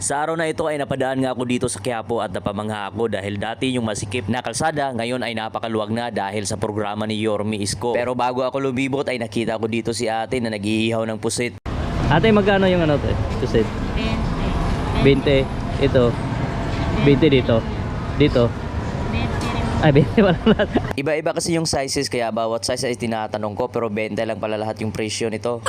Sa araw na ito ay napadaan nga ako dito sa Quiapo at napamangha ako dahil dati yung masikip na kalsada ngayon ay napakaluwag na dahil sa programa ni Yorme Isko. Pero bago ako lumibot ay nakita ko dito si ate na nag-iihaw ng pusit. Ate, magkano yung ano to? Pusit? 20. 20. Ito. 20 dito. Dito. Ay, 20 pala lahat. Iba-iba kasi yung sizes kaya bawat size ay tinatanong ko pero 20 lang pala lahat yung presyo nito.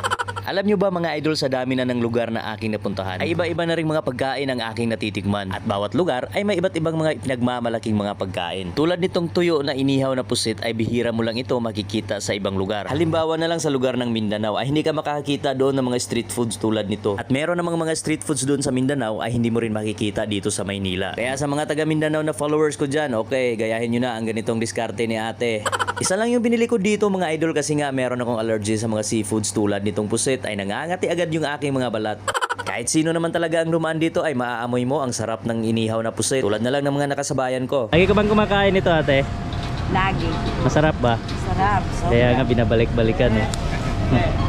Alam nyo ba mga idol, sa dami na ng lugar na aking napuntahan ay iba-iba na rin mga pagkain ang aking natitikman. At bawat lugar ay may iba't ibang mga pinagmamalaking mga pagkain. Tulad nitong tuyo na inihaw na pusit ay bihira mo lang ito makikita sa ibang lugar. Halimbawa na lang sa lugar ng Mindanao ay hindi ka makakita doon ng mga street foods tulad nito. At meron namang mga street foods doon sa Mindanao ay hindi mo rin makikita dito sa Maynila. Kaya sa mga taga Mindanao na followers ko dyan, okay, gayahin nyo na ang ganitong diskarte ni ate. Isa lang yung binili ko dito mga idol kasi nga meron akong allergy sa mga seafoods tulad nitong pusit ay nangangati agad yung aking mga balat. Kahit sino naman talaga ang dumaan dito ay maaamoy mo ang sarap ng inihaw na pusit. Tulad na lang ng mga nakasabayan ko. Lagi ka bang kumakain nito ate? Lagi. Masarap ba? Sarap. Kaya nga binabalik-balikan eh.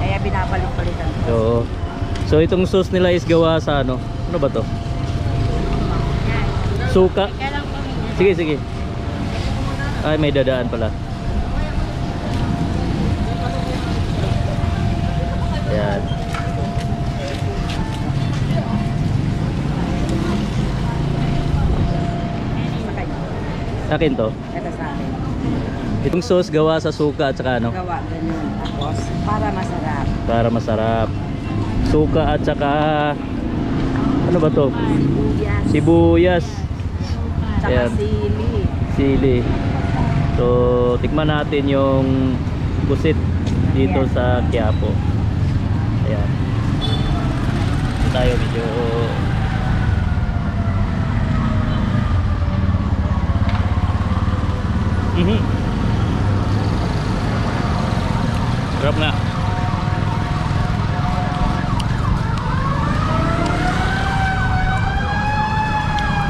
Kaya binabalik-balikan ko. Oo. So itong sauce nila is gawa sa ano? Ano ba to? Suka? Sige, sige. Ay, may dadaan pala. Ayan. Akin to? Ito sa akin. Itong sauce gawa sa suka at saka ano? Gawa ganun. Tapos, para masarap. Para masarap. Suka at saka ano ba to? Sibuyas. Sibuyas. Tsaka Ayan. sili. Sili. So, tikman natin yung pusit dito Ayan. sa Quiapo. Ayan. Ito tayo medyo sarap nga.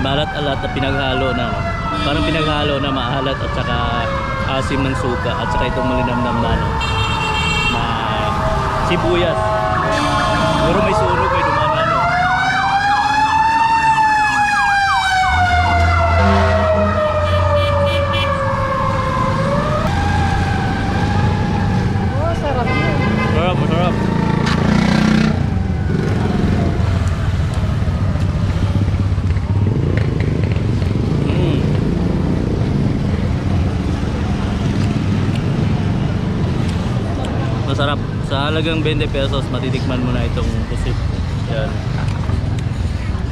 Maalat-alat at pinaghalo na no? Parang pinaghalo na maalat at saka asim ng suka at saka itong malinamnam na ano, na sibuyas. Siguro may sunog, may dumana no? Oh, sarap yun. Sarap, masarap. Masarap. Sa halagang 20 pesos matitikman mo na itong pusit. Yan.